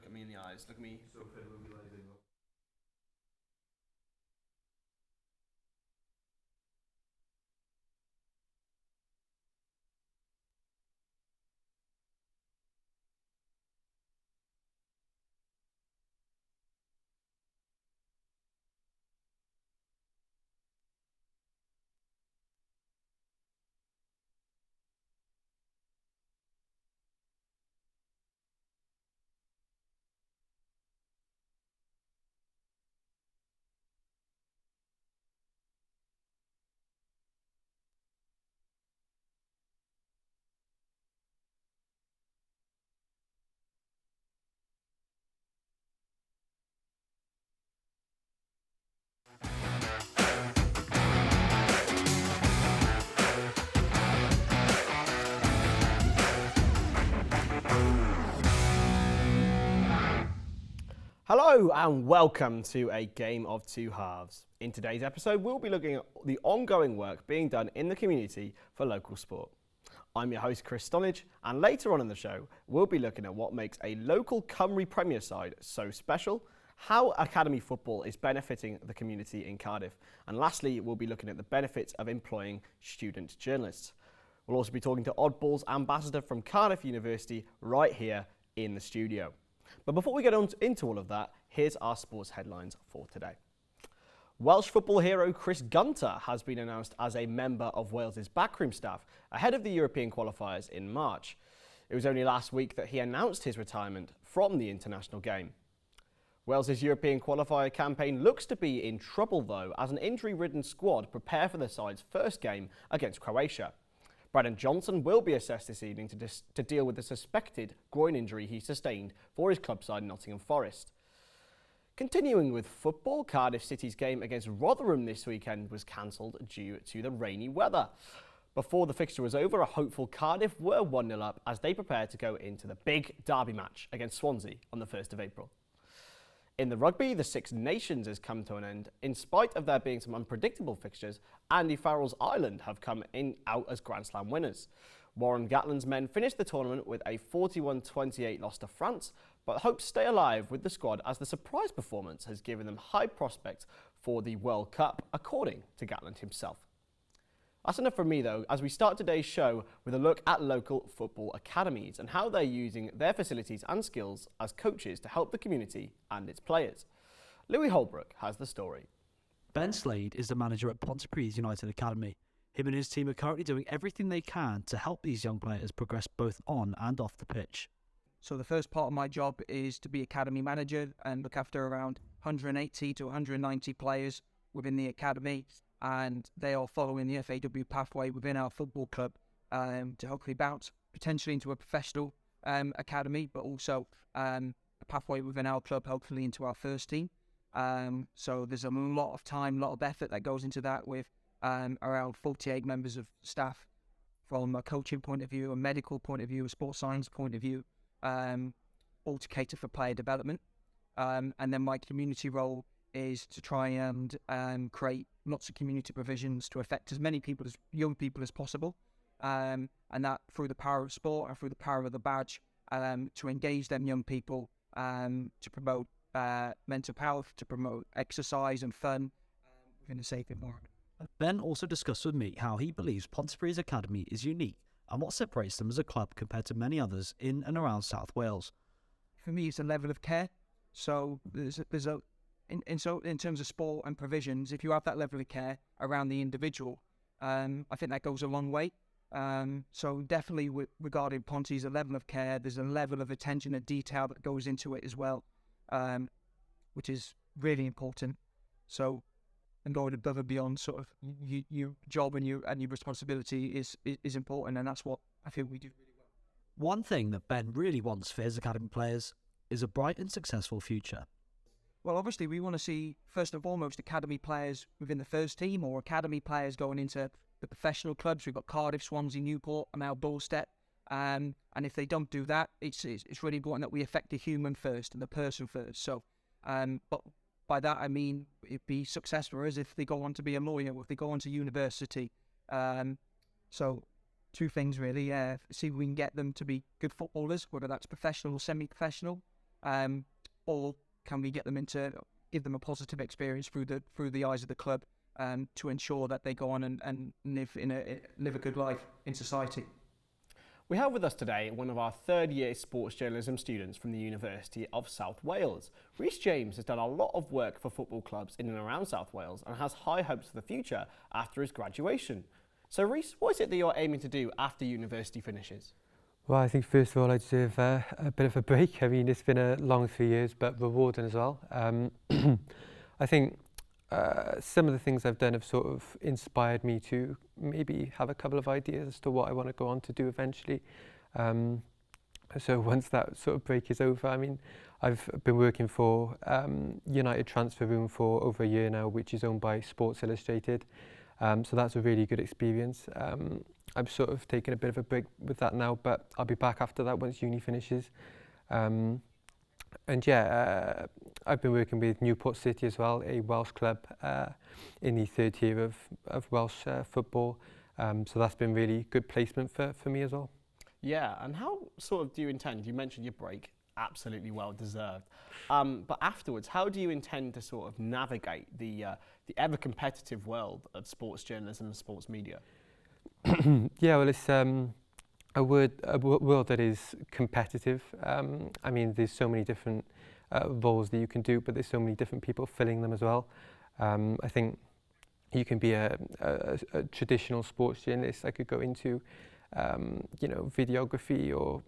Look at me in the eyes. Look at me. Hello and welcome to a Game of Two Halves. In today's episode, we'll be looking at the ongoing work being done in the community for local sport. I'm your host, Chris Stonadge, and later on in the show, we'll be looking at what makes a local Cymru Premier side so special, how academy football is benefiting the community in Cardiff, and lastly, we'll be looking at the benefits of employing student journalists. We'll also be talking to Oddball's ambassador from Cardiff University right here in the studio. But before we get into all of that, here's our sports headlines for today. Welsh football hero Chris Gunter has been announced as a member of Wales's backroom staff ahead of the European qualifiers in March. It was only last week that he announced his retirement from the international game. Wales's European qualifier campaign looks to be in trouble though, as an injury-ridden squad prepare for the side's first game against Croatia. Braden Johnson will be assessed this evening to deal with the suspected groin injury he sustained for his club side Nottingham Forest. Continuing with football, Cardiff City's game against Rotherham this weekend was cancelled due to the rainy weather. Before the fixture was over, a hopeful Cardiff were 1-0 up as they prepared to go into the big derby match against Swansea on the 1st of April. In the rugby, the Six Nations has come to an end. In spite of there being some unpredictable fixtures, Andy Farrell's Ireland have come out as Grand Slam winners. Warren Gatland's men finished the tournament with a 41-28 loss to France, but hope to stay alive with the squad as the surprise performance has given them high prospects for the World Cup, according to Gatland himself. That's enough from me though, as we start today's show with a look at local football academies and how they're using their facilities and skills as coaches to help the community and its players. Louis Holbrook has the story. Ben Slade is the manager at Pontypridd United Academy. Him and his team are currently doing everything they can to help these young players progress both on and off the pitch. So the first part of my job is to be academy manager and look after around 180 to 190 players within the academy, and they are following the FAW pathway within our football club to hopefully bounce potentially into a professional academy, but also a pathway within our club hopefully into our first team. So there's a lot of time, a lot of effort that goes into that with around 48 members of staff from a coaching point of view, a medical point of view, a sports science point of view, all to cater for player development. And then my community role is to try and create lots of community provisions to affect as many people, as young people as possible, and that through the power of sport and through the power of the badge, to engage them young people, to promote mental health, to promote exercise and fun within a safe environment. Ben also discussed with me how he believes Pontypridd Academy is unique and what separates them as a club compared to many others in and around South Wales. For me, it's a level of care. So in terms of sport and provisions, if you have that level of care around the individual, I think that goes a long way. So definitely regarding Ponty's, a level of care, there's a level of attention and detail that goes into it as well, which is really important. So, and going above and beyond sort of your job and your responsibility is important, and that's what I feel we do really well. One thing that Ben really wants for his academy players is a bright and successful future. Well, obviously, we want to see, first and foremost, academy players within the first team or academy players going into the professional clubs. We've got Cardiff, Swansea, Newport on our doorstep. And if they don't do that, it's really important that we affect the human first and the person first. So, but by that, I mean, it'd be success for us if they go on to be a lawyer or if they go on to university. So, two things really. See if we can get them to be good footballers, whether that's professional or semi-professional. or can we give them a positive experience through the eyes of the club, to ensure that they go on and live a good life in society. We have with us today one of our third-year sports journalism students from the University of South Wales. Rhys James has done a lot of work for football clubs in and around South Wales and has high hopes for the future after his graduation. So Rhys, what is it that you're aiming to do after university finishes? Well, I think first of all I deserve a bit of a break. I mean, it's been a long 3 years, but rewarding as well. I think some of the things I've done have sort of inspired me to maybe have a couple of ideas as to what I want to go on to do eventually. So once that sort of break is over, I mean, I've been working for United Transfer Room for over a year now, which is owned by Sports Illustrated. So that's a really good experience. I'm sort of taking a bit of a break with that now, but I'll be back after that once uni finishes. And yeah, I've been working with Newport City as well, a Welsh club in the third tier of Welsh football. So that's been really good placement for me as well. Yeah, and how sort of do you intend, you mentioned your break, absolutely well deserved. But afterwards, how do you intend to sort of navigate the ever competitive world of sports journalism and sports media? Yeah, well, it's a world that is competitive. I mean, there's so many different roles that you can do, but there's so many different people filling them as well. I think you can be a traditional sports journalist. I could go into, videography or,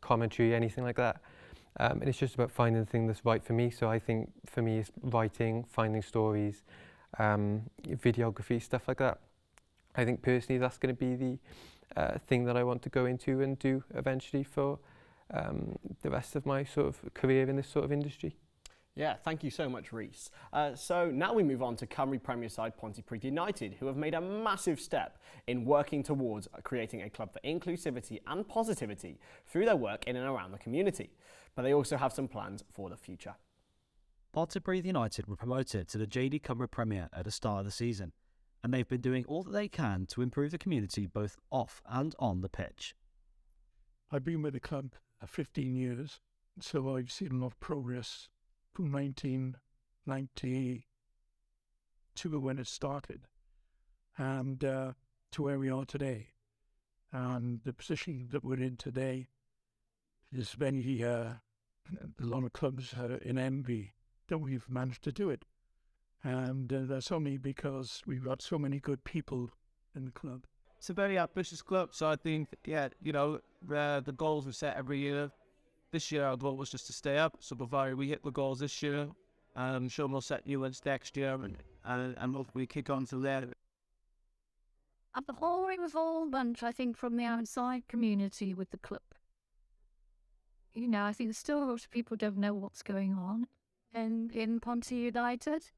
commentary, anything like that. And it's just about finding the thing that's right for me. So I think for me, it's writing, finding stories, videography, stuff like that. I think personally that's going to be the thing that I want to go into and do eventually for the rest of my sort of career in this sort of industry. Yeah, thank you so much, Rhys. So now we move on to Cymru Premier side Pontypridd United, who have made a massive step in working towards creating a club for inclusivity and positivity through their work in and around the community. But they also have some plans for the future. Pontypridd United were promoted to the JD Cymru Premier at the start of the season, and they've been doing all that they can to improve the community both off and on the pitch. I've been with the club 15 years, so I've seen a lot of progress from 1992 when it started and to where we are today. And the position that we're in today is very, a lot of clubs are in envy that we've managed to do it. And that's only because we've got so many good people in the club. It's a very ambitious club, so I think, the goals we set every year. This year our goal was just to stay up, so provided we hit the goals this year, I'm sure we'll set new ones next year, and hopefully kick on to there. At the whole involvement, I think, from the outside community with the club. I think still a lot of people don't know what's going on in Ponty United.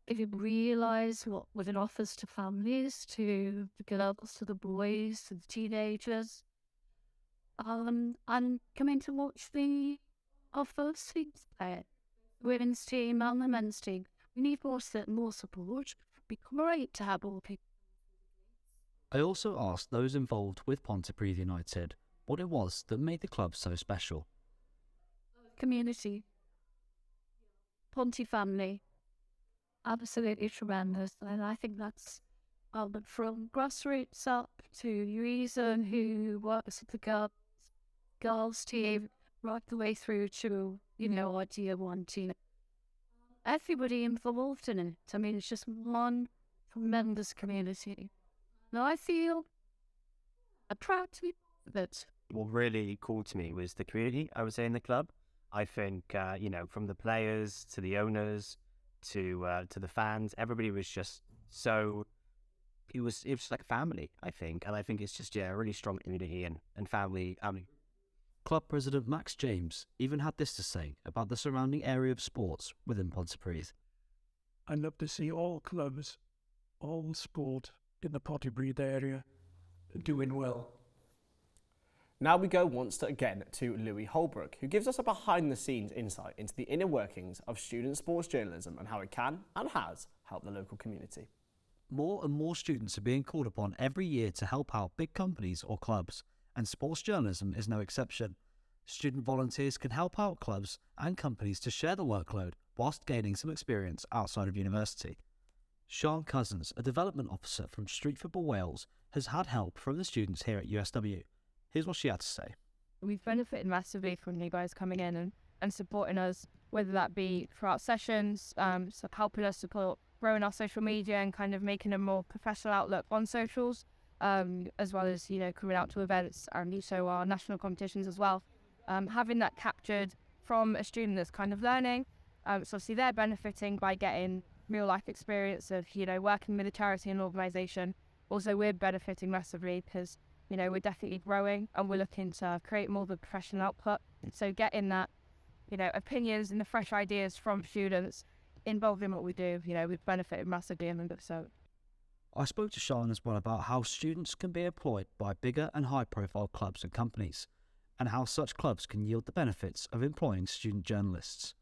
If you realise what it offers to families, to the girls, to the boys, to the teenagers, and coming to watch our first teams play, the women's team and the men's team. We need more support. It'd be great to have all people. I also asked those involved with Pontypridd United what it was that made the club so special. Community. Ponty family. Absolutely tremendous. And I think that's from grassroots up to Louisa, who works at the girls team, right the way through to, our Tier 1 team. Everybody involved in it. I mean, it's just one tremendous community. And I feel proud to be part of it. What really cool to me was the community, I would say, in the club. I think, from the players to the owners to the fans, everybody was just so... It was like family, I think. And I think it's just, a really strong community and family. Club president Max James even had this to say about the surrounding area of sports within Pontypridd. I'd love to see all clubs, all sport in the Pontypridd area doing well. Now we go once again to Louis Holbrook, who gives us a behind-the-scenes insight into the inner workings of student sports journalism and how it can and has helped the local community. More and more students are being called upon every year to help out big companies or clubs, and sports journalism is no exception. Student volunteers can help out clubs and companies to share the workload whilst gaining some experience outside of university. Sian Cousins, a development officer from Street Football Wales, has had help from the students here at USW. Here's what she had to say. We've benefited massively from you guys coming in and supporting us, whether that be throughout sessions, so helping us support growing our social media and kind of making a more professional outlook on socials, as well as, coming out to events and also our national competitions as well. Having that captured from a student that's kind of learning, so obviously they're benefiting by getting real life experience of, working with a charity and organisation. Also, we're benefiting massively because, we're definitely growing and we're looking to create more of a professional output. So getting that, opinions and the fresh ideas from students involved in what we do, we've benefited massively. So I spoke to Sian as well about how students can be employed by bigger and high-profile clubs and companies, and how such clubs can yield the benefits of employing student journalists.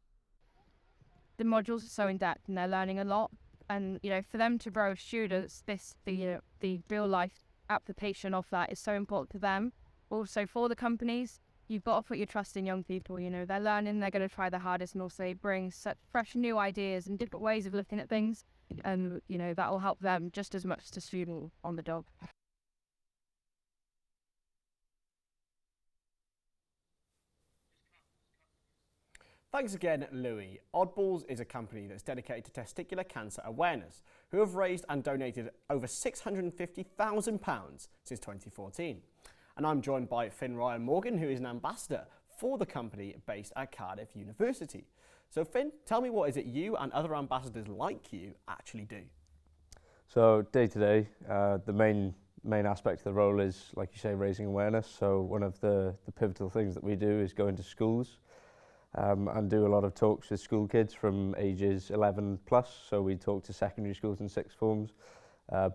The modules are so in-depth and they're learning a lot. And, for them to grow as students, the real-life application of that is so important to them. Also, for the companies, you've got to put your trust in young people. They're learning, they're going to try their hardest, and also bring such fresh new ideas and different ways of looking at things. And, that will help them just as much as the student on the job. Thanks again, Louis. Oddballs is a company that's dedicated to testicular cancer awareness, who have raised and donated over £650,000 since 2014. And I'm joined by Finn Ryan Morgan, who is an ambassador for the company based at Cardiff University. So Finn, tell me, what is it you and other ambassadors like you actually do? So day to day, the main aspect of the role is, like you say, raising awareness. So one of the pivotal things that we do is go into schools and do a lot of talks with school kids from ages 11 plus. So we talk to secondary schools and sixth forms,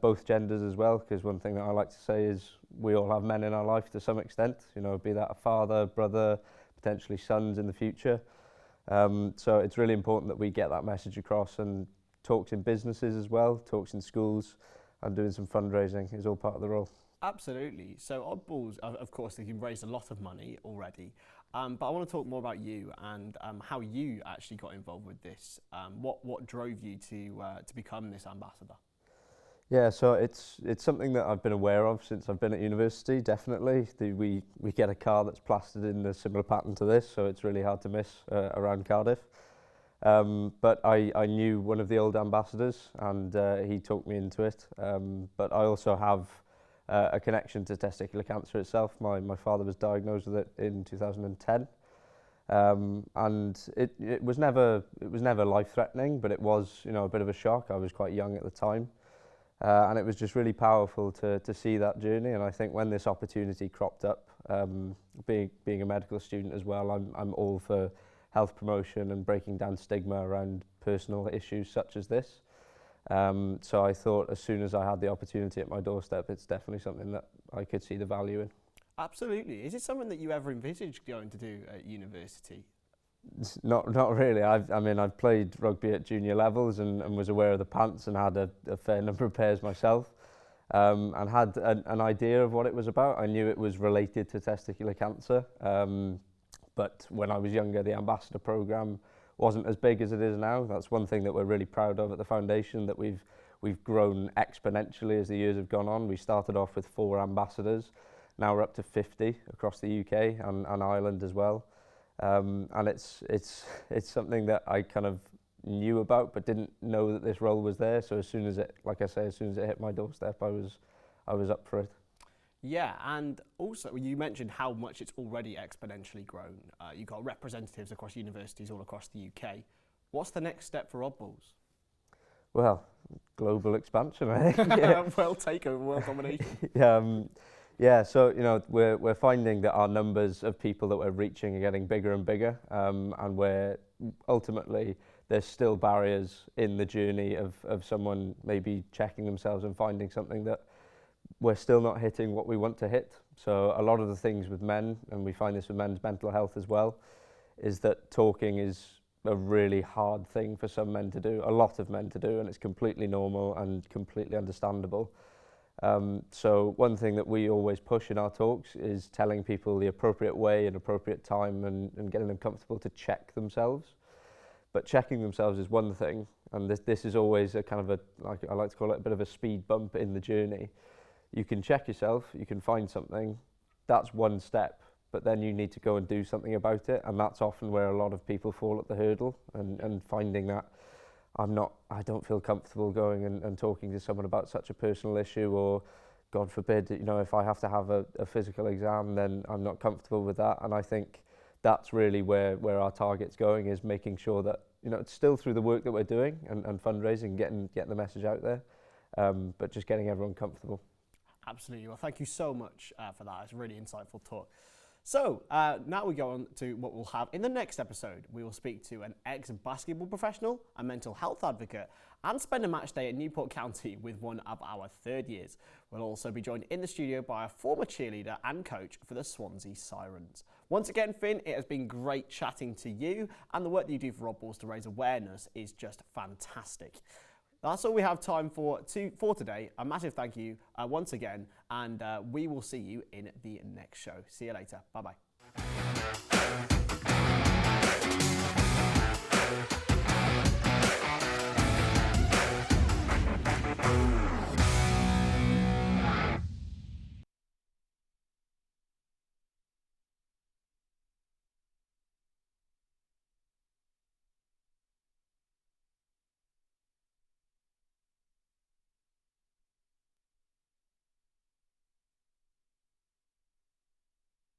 both genders as well, because one thing that I like to say is we all have men in our life to some extent, be that a father, brother, potentially sons in the future. So it's really important that we get that message across, and talks in businesses as well, talks in schools, and doing some fundraising is all part of the role. Absolutely. So Oddballs, of course, they've raised a lot of money already, but I want to talk more about you and how you actually got involved with this. What drove you to become this ambassador? Yeah, so it's something that I've been aware of since I've been at university, definitely. We get a car that's plastered in a similar pattern to this, so it's really hard to miss around Cardiff. But I knew one of the old ambassadors, and he talked me into it. But I also have a connection to testicular cancer itself. My father was diagnosed with it in 2010. And it was never life-threatening, but it was a bit of a shock. I was quite young at the time. And it was just really powerful to see that journey. And I think when this opportunity cropped up, being a medical student as well, I'm all for health promotion and breaking down stigma around personal issues such as this. So I thought, as soon as I had the opportunity at my doorstep, it's definitely something that I could see the value in. Absolutely. Is it something that you ever envisaged going to do at university? Not really. I've played rugby at junior levels and was aware of the pants and had a fair number of pairs myself, and had an idea of what it was about. I knew it was related to testicular cancer, but when I was younger, the ambassador program wasn't as big as it is now. That's one thing that we're really proud of at the foundation, that we've grown exponentially as the years have gone on. We started off with 4 ambassadors. Now we're up to 50 across the UK and Ireland as well. And it's something that I kind of knew about, but didn't know that this role was there. So as soon as it hit my doorstep, I was up for it. Yeah, and also you mentioned how much it's already exponentially grown. You've got representatives across universities all across the UK. What's the next step for Oddballs? Well, global expansion, I think. Yeah. World takeover, world domination. Yeah, so we're finding that our numbers of people that we're reaching are getting bigger and bigger, and where ultimately there's still barriers in the journey of someone maybe checking themselves and finding something that we're still not hitting what we want to hit. So a lot of the things with men, and we find this with men's mental health as well, is that talking is a really hard thing for some men to do, a lot of men to do, and it's completely normal and completely understandable. So one thing that we always push in our talks is telling people the appropriate way and appropriate time and getting them comfortable to check themselves. But checking themselves is one thing, and this is always a kind of like I like to call it, a bit of a speed bump in the journey. You can check yourself, you can find something, that's one step, but then you need to go and do something about it, and that's often where a lot of people fall at the hurdle and finding that I don't feel comfortable going and talking to someone about such a personal issue, or God forbid, if I have to have a physical exam, then I'm not comfortable with that. And I think that's really where our target's going, is making sure that, it's still through the work that we're doing and fundraising, getting the message out there, but just getting everyone comfortable. Absolutely. Well, thank you so much for that. It's a really insightful talk. So now we go on to what we'll have in the next episode. We will speak to an ex-basketball professional, a mental health advocate, and spend a match day at Newport County with one of our third years. We'll also be joined in the studio by a former cheerleader and coach for the Swansea Sirens. Once again, Finn, it has been great chatting to you, and the work that you do for Rob Balls to raise awareness is just fantastic. That's all we have time for today. A massive thank you once again, and we will see you in the next show. See you later. Bye-bye.